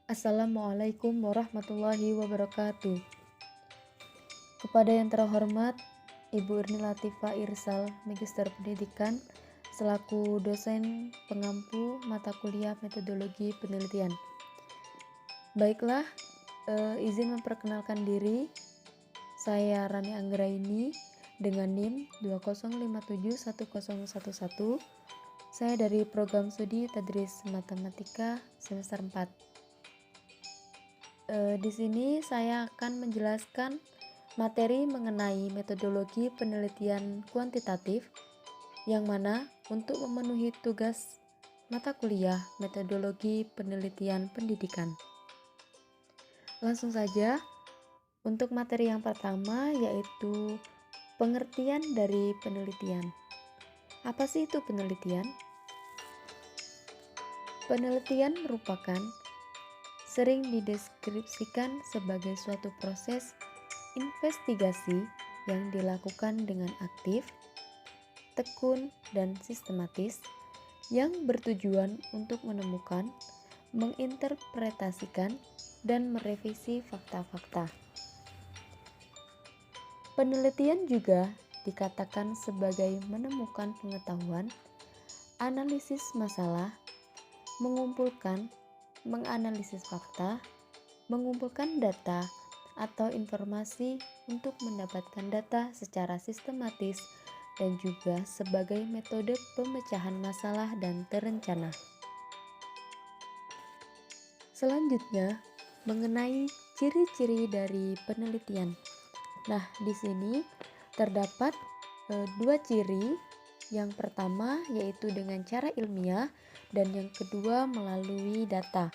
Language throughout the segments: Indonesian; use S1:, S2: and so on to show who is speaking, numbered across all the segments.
S1: Assalamualaikum warahmatullahi wabarakatuh. Kepada yang terhormat Ibu Erni Latifah Irsal, Magister Pendidikan, selaku dosen pengampu mata kuliah metodologi penelitian. Baiklah, izin memperkenalkan diri. Saya Rani Anggraini dengan NIM 2057111. Saya dari program studi Tadris Matematika semester 4. Di sini saya akan menjelaskan materi mengenai metodologi penelitian kuantitatif, yang mana untuk memenuhi tugas mata kuliah metodologi penelitian pendidikan. Langsung saja, untuk materi yang pertama yaitu pengertian dari penelitian. Apa sih itu penelitian? Penelitian merupakan sering dideskripsikan sebagai suatu proses investigasi yang dilakukan dengan aktif, tekun, dan sistematis yang bertujuan untuk menemukan, menginterpretasikan, dan merevisi fakta-fakta. Penelitian juga dikatakan sebagai menemukan pengetahuan, analisis masalah, mengumpulkan, menganalisis fakta, mengumpulkan data, atau informasi untuk mendapatkan data secara sistematis dan juga sebagai metode pemecahan masalah dan terencana. Selanjutnya, mengenai ciri-ciri dari penelitian. Nah, di sini terdapat dua ciri. Yang pertama yaitu dengan cara ilmiah dan yang kedua melalui data.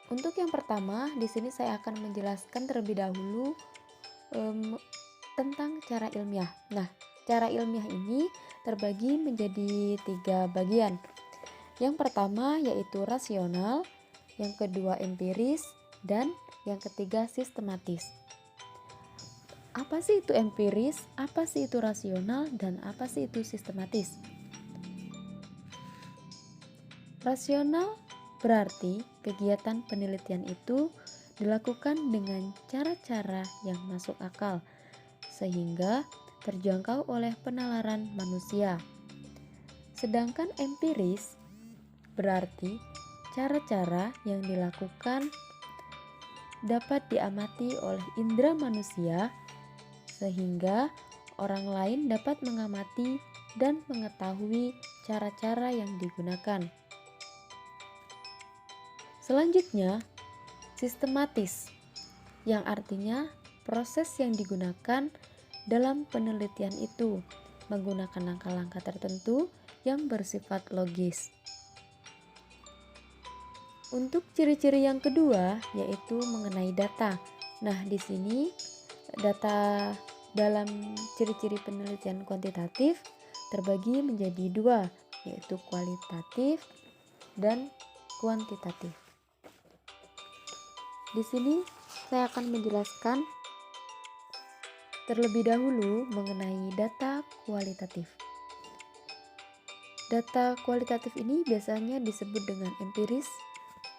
S1: Untuk yang pertama, di sini saya akan menjelaskan terlebih dahulu tentang cara ilmiah. Nah, cara ilmiah ini terbagi menjadi 3 bagian. Yang pertama yaitu rasional, yang kedua empiris, dan yang ketiga sistematis. Apa sih itu empiris? Apa sih itu rasional? Dan apa sih itu sistematis? Rasional berarti kegiatan penelitian itu dilakukan dengan cara-cara yang masuk akal sehingga terjangkau oleh penalaran manusia. Sedangkan empiris berarti cara-cara yang dilakukan dapat diamati oleh indera manusia sehingga orang lain dapat mengamati dan mengetahui cara-cara yang digunakan. Selanjutnya, sistematis, yang artinya proses yang digunakan dalam penelitian itu menggunakan langkah-langkah tertentu yang bersifat logis. Untuk ciri-ciri yang kedua yaitu mengenai data. Nah, di sini data dalam ciri-ciri penelitian kuantitatif terbagi menjadi 2, yaitu kualitatif dan kuantitatif. Di sini saya akan menjelaskan terlebih dahulu mengenai data kualitatif. Data kualitatif ini biasanya disebut dengan empiris,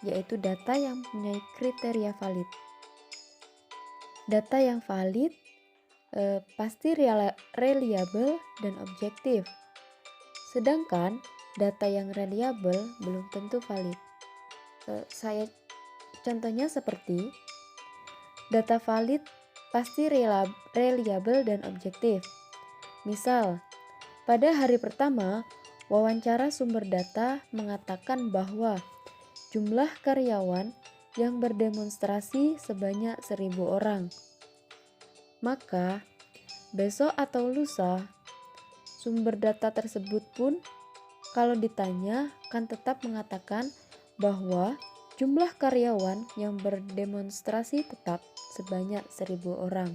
S1: yaitu data yang mempunyai kriteria valid. Data yang valid pasti reliable dan objektif. Sedangkan data yang reliable belum tentu valid. Contohnya seperti data valid pasti reliable dan objektif. Misal, pada hari pertama, wawancara sumber data mengatakan bahwa jumlah karyawan yang berdemonstrasi sebanyak 1.000 orang. Maka, besok atau lusa, sumber data tersebut pun kalau ditanya kan tetap mengatakan bahwa jumlah karyawan yang berdemonstrasi tetap sebanyak 1.000 orang.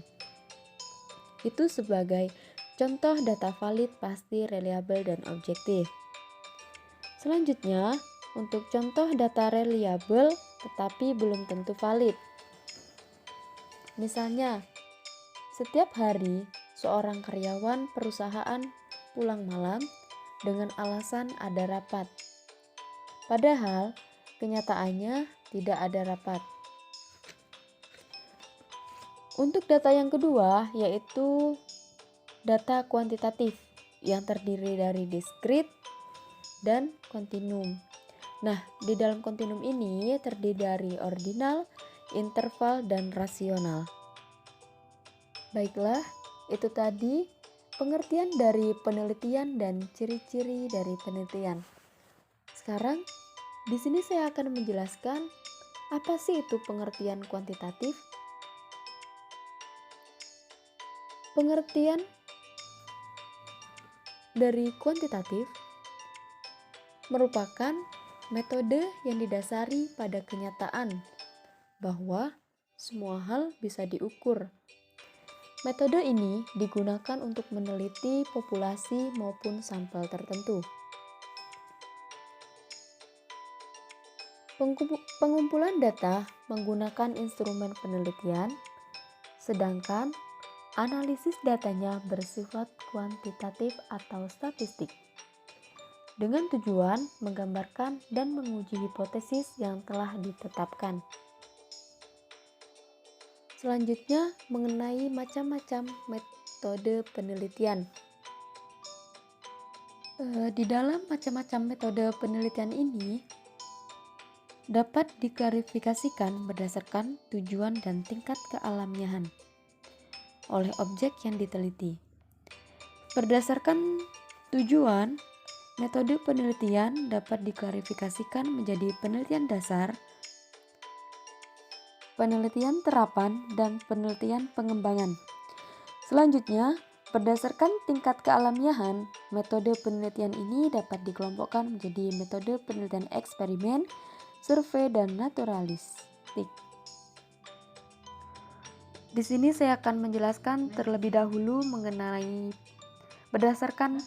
S1: Itu sebagai contoh data valid pasti reliable dan objektif. Selanjutnya, untuk contoh data reliable tetapi belum tentu valid. Misalnya, setiap hari seorang karyawan perusahaan pulang malam dengan alasan ada rapat. Padahal kenyataannya tidak ada rapat. Untuk data yang kedua yaitu data kuantitatif yang terdiri dari diskrit dan kontinum. Nah, di dalam kontinum ini terdiri dari ordinal, interval, dan rasional. Baiklah, itu tadi pengertian dari penelitian dan ciri-ciri dari penelitian. Sekarang, di sini saya akan menjelaskan apa sih itu pengertian kuantitatif. Pengertian dari kuantitatif merupakan metode yang didasari pada kenyataan bahwa semua hal bisa diukur. Metode ini digunakan untuk meneliti populasi maupun sampel tertentu. Pengumpulan data menggunakan instrumen penelitian, sedangkan analisis datanya bersifat kuantitatif atau statistik, dengan tujuan menggambarkan dan menguji hipotesis yang telah ditetapkan. Selanjutnya, mengenai macam-macam metode penelitian. Di dalam macam-macam metode penelitian ini dapat diklarifikasikan berdasarkan tujuan dan tingkat kealamiahan oleh objek yang diteliti. Berdasarkan tujuan, metode penelitian dapat diklarifikasikan menjadi penelitian dasar, penelitian terapan, dan penelitian pengembangan. Selanjutnya, berdasarkan tingkat kealamiahan, metode penelitian ini dapat dikelompokkan menjadi metode penelitian eksperimen, survei, dan naturalistik. Di sini saya akan menjelaskan terlebih dahulu mengenai berdasarkan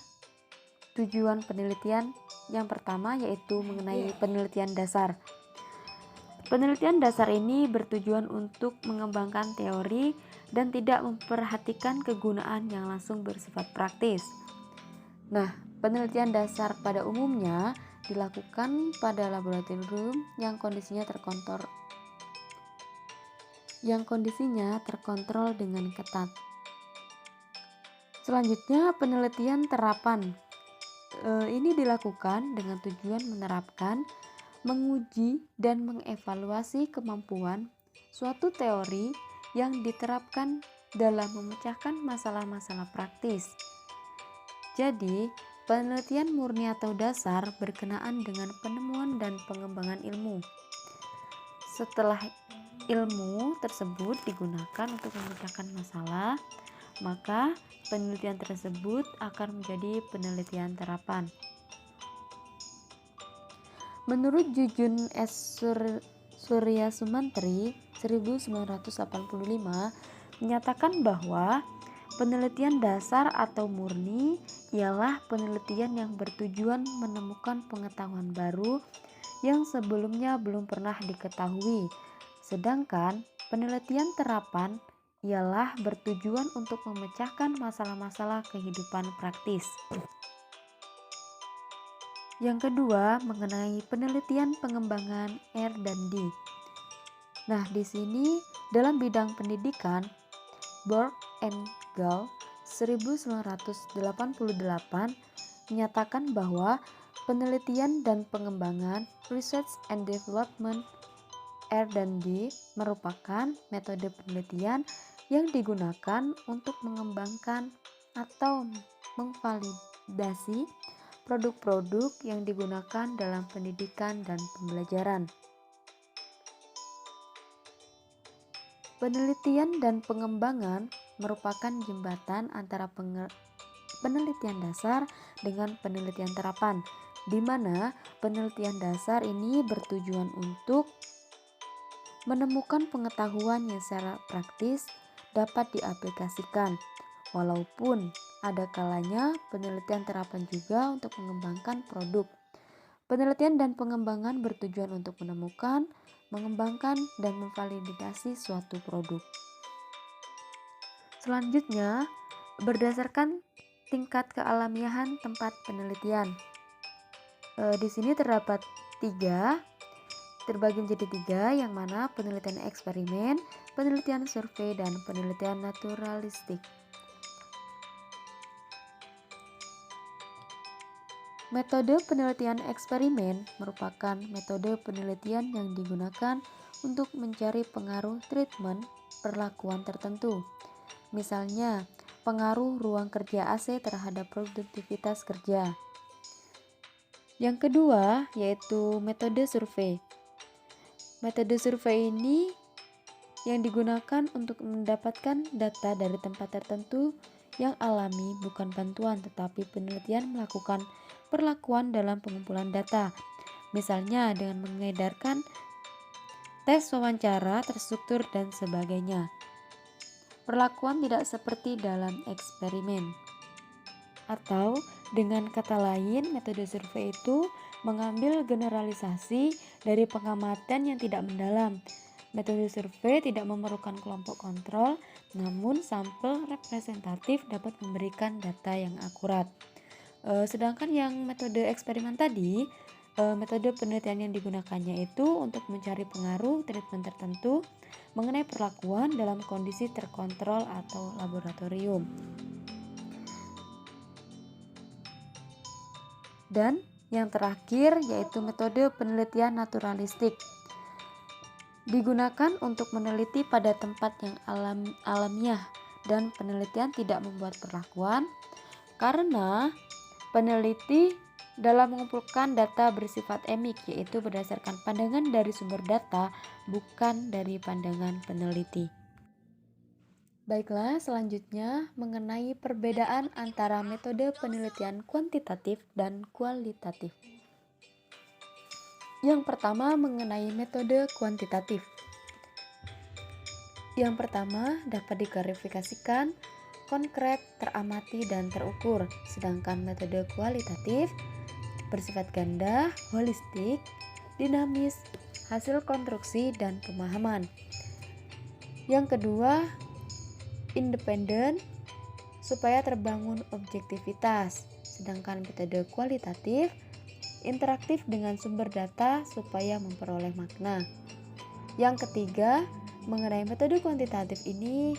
S1: tujuan penelitian. Yang pertama yaitu mengenai penelitian dasar. Penelitian dasar ini bertujuan untuk mengembangkan teori dan tidak memperhatikan kegunaan yang langsung bersifat praktis. Nah, penelitian dasar pada umumnya dilakukan pada laboratorium yang kondisinya terkontrol dengan ketat. Selanjutnya, penelitian terapan. Ini dilakukan dengan tujuan menerapkan, menguji, dan mengevaluasi kemampuan suatu teori yang diterapkan dalam memecahkan masalah-masalah praktis. Jadi, penelitian murni atau dasar berkenaan dengan penemuan dan pengembangan ilmu. Setelah ilmu tersebut digunakan untuk memecahkan masalah, maka penelitian tersebut akan menjadi penelitian terapan. Menurut Jujun S. Suryasumantri 1985 menyatakan bahwa penelitian dasar atau murni ialah penelitian yang bertujuan menemukan pengetahuan baru yang sebelumnya belum pernah diketahui, sedangkan penelitian terapan ialah bertujuan untuk memecahkan masalah-masalah kehidupan praktis. Yang kedua, mengenai penelitian pengembangan R dan D. Nah, di sini dalam bidang pendidikan, Borg and Gall 1988 menyatakan bahwa penelitian dan pengembangan research and development R dan D merupakan metode penelitian yang digunakan untuk mengembangkan atau memvalidasi produk-produk yang digunakan dalam pendidikan dan pembelajaran. Penelitian dan pengembangan merupakan jembatan antara penelitian dasar dengan penelitian terapan, di mana penelitian dasar ini bertujuan untuk menemukan pengetahuan yang secara praktis dapat diaplikasikan, walaupun ada kalanya penelitian terapan juga untuk mengembangkan produk. Penelitian dan pengembangan bertujuan untuk menemukan, mengembangkan, dan memvalidasi suatu produk. Selanjutnya, berdasarkan tingkat kealamiahan tempat penelitian. Di sini terdapat 3, terbagi menjadi 3, yang mana penelitian eksperimen, penelitian survei, dan penelitian naturalistik. Metode penelitian eksperimen merupakan metode penelitian yang digunakan untuk mencari pengaruh treatment perlakuan tertentu. Misalnya, pengaruh ruang kerja AC terhadap produktivitas kerja. Yang kedua yaitu metode survei. Metode survei ini yang digunakan untuk mendapatkan data dari tempat tertentu yang alami, bukan bantuan, tetapi penelitian melakukan perlakuan dalam pengumpulan data. Misalnya dengan mengedarkan tes wawancara terstruktur dan sebagainya. Perlakuan tidak seperti dalam eksperimen. Atau dengan kata lain, metode survei itu mengambil generalisasi dari pengamatan yang tidak mendalam. Metode survei tidak memerlukan kelompok kontrol, namun sampel representatif dapat memberikan data yang akurat. Sedangkan yang metode eksperimen tadi, metode penelitian yang digunakannya itu untuk mencari pengaruh treatment tertentu mengenai perlakuan dalam kondisi terkontrol atau laboratorium. Dan yang terakhir yaitu metode penelitian naturalistik. Digunakan untuk meneliti pada tempat yang alamiah, dan penelitian tidak membuat perlakuan karena peneliti dalam mengumpulkan data bersifat emik, yaitu berdasarkan pandangan dari sumber data, bukan dari pandangan peneliti. Baiklah, selanjutnya mengenai perbedaan antara metode penelitian kuantitatif dan kualitatif. Yang pertama mengenai metode kuantitatif. Yang pertama dapat diklarifikasikan, konkret, teramati, dan terukur. Sedangkan metode kualitatif bersifat ganda, holistik, dinamis, hasil konstruksi, dan pemahaman. Yang kedua, independen supaya terbangun objektivitas. Sedangkan metode kualitatif interaktif dengan sumber data supaya memperoleh makna. Yang ketiga, mengenai metode kuantitatif ini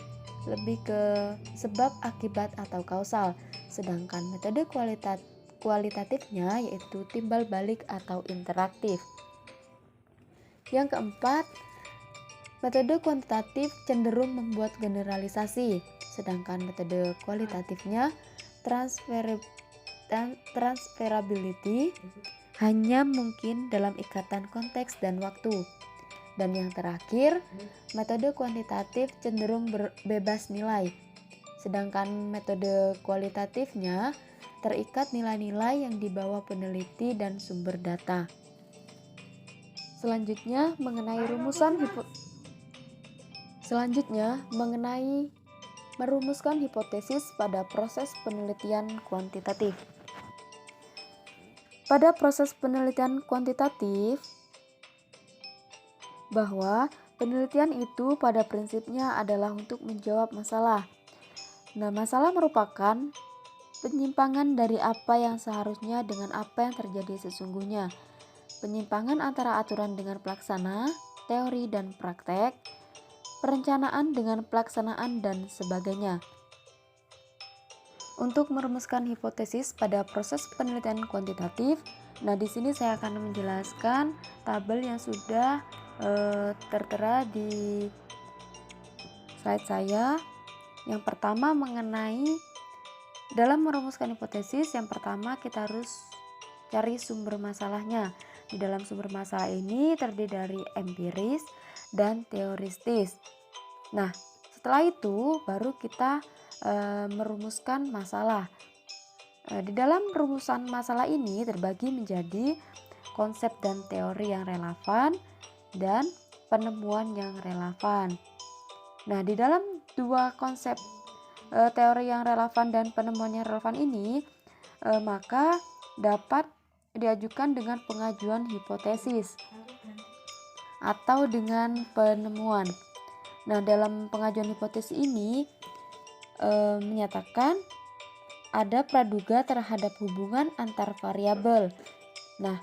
S1: lebih ke sebab akibat atau kausal, sedangkan metode kualitatifnya yaitu timbal balik atau interaktif. Yang keempat, metode kuantitatif cenderung membuat generalisasi, sedangkan metode kualitatifnya transferability hanya mungkin dalam ikatan konteks dan waktu. Dan yang terakhir, metode kuantitatif cenderung bebas nilai, sedangkan metode kualitatifnya terikat nilai-nilai yang dibawa peneliti dan sumber data. Selanjutnya mengenai merumuskan hipotesis pada proses penelitian kuantitatif. Pada proses penelitian kuantitatif, bahwa penelitian itu pada prinsipnya adalah untuk menjawab masalah. Nah, masalah merupakan penyimpangan dari apa yang seharusnya dengan apa yang terjadi sesungguhnya. Penyimpangan antara aturan dengan pelaksana, teori dan praktek, perencanaan dengan pelaksanaan, dan sebagainya. Untuk merumuskan hipotesis pada proses penelitian kuantitatif, nah di sini saya akan menjelaskan tabel yang sudah tertera di slide saya. Yang pertama mengenai dalam merumuskan hipotesis, yang pertama kita harus cari sumber masalahnya. Di dalam sumber masalah ini terdiri dari empiris dan teoristis. Nah, setelah itu baru kita merumuskan masalah. Di dalam rumusan masalah ini terbagi menjadi konsep dan teori yang relevan dan penemuan yang relevan. Nah, di dalam dua konsep teori yang relevan dan penemuan yang relevan ini maka dapat diajukan dengan pengajuan hipotesis atau dengan penemuan. Nah, dalam pengajuan hipotesis ini menyatakan ada praduga terhadap hubungan antar variabel. Nah,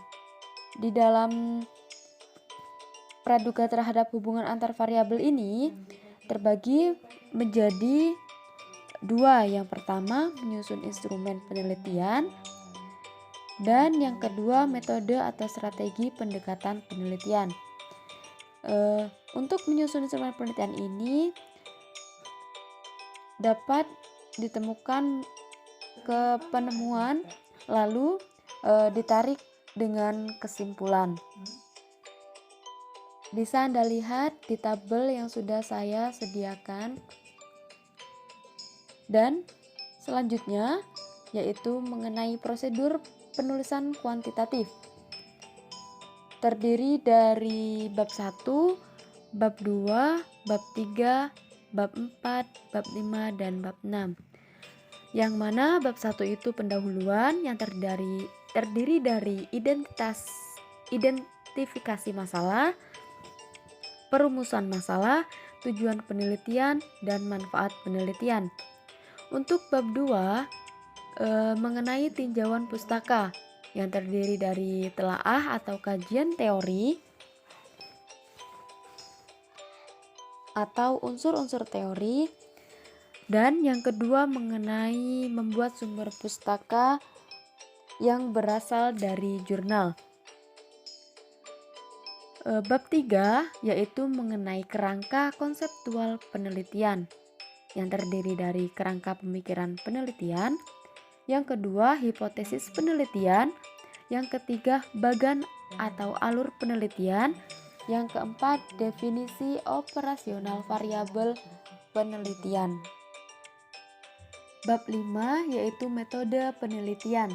S1: di dalam praduga terhadap hubungan antar variabel ini terbagi menjadi dua. Yang pertama, menyusun instrumen penelitian, dan yang kedua, metode atau strategi pendekatan penelitian. Untuk menyusun instrumen penelitian ini dapat ditemukan ke penemuan lalu ditarik dengan kesimpulan. Bisa Anda lihat di tabel yang sudah saya sediakan. Dan selanjutnya yaitu mengenai prosedur penulisan kuantitatif. Terdiri dari bab 1, bab 2, bab 3, bab 4, bab 5, dan bab 6. Yang mana bab 1 itu pendahuluan yang terdiri dari identifikasi masalah, perumusan masalah, tujuan penelitian, dan manfaat penelitian. Untuk bab 2 mengenai tinjauan pustaka yang terdiri dari telaah atau kajian teori atau unsur-unsur teori, dan yang kedua mengenai membuat sumber pustaka yang berasal dari jurnal. Bab 3 yaitu mengenai kerangka konseptual penelitian yang terdiri dari kerangka pemikiran penelitian. Yang kedua, hipotesis penelitian. Yang ketiga, bagan atau alur penelitian. Yang keempat, definisi operasional variabel penelitian. Bab 5 yaitu metode penelitian.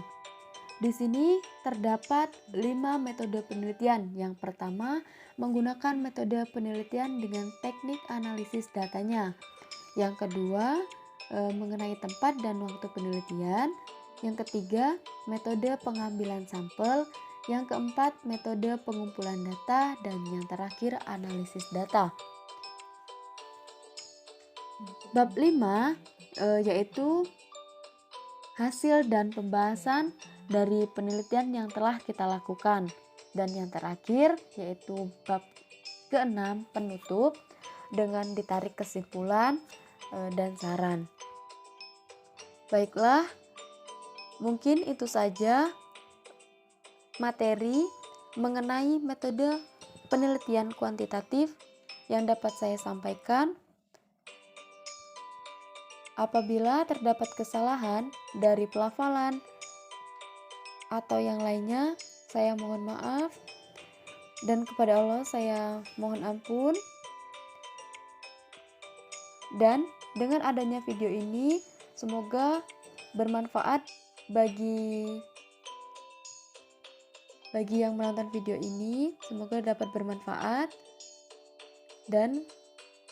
S1: Di sini terdapat 5 metode penelitian. Yang pertama, menggunakan metode penelitian dengan teknik analisis datanya. Yang kedua, mengenai tempat dan waktu penelitian. Yang ketiga, metode pengambilan sampel. Yang keempat, metode pengumpulan data. Dan yang terakhir, analisis data. Bab 5 yaitu hasil dan pembahasan dari penelitian yang telah kita lakukan. Dan yang terakhir yaitu bab ke-6 penutup dengan ditarik kesimpulan dan saran. Baiklah, mungkin itu saja materi mengenai metode penelitian kuantitatif yang dapat saya sampaikan. Apabila terdapat kesalahan dari pelafalan atau yang lainnya, saya mohon maaf, dan kepada Allah saya mohon ampun. Dan dengan adanya video ini, semoga bermanfaat bagi yang menonton video ini. Semoga dapat bermanfaat. Dan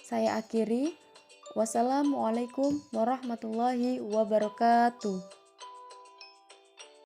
S1: saya akhiri. Wassalamualaikum warahmatullahi wabarakatuh.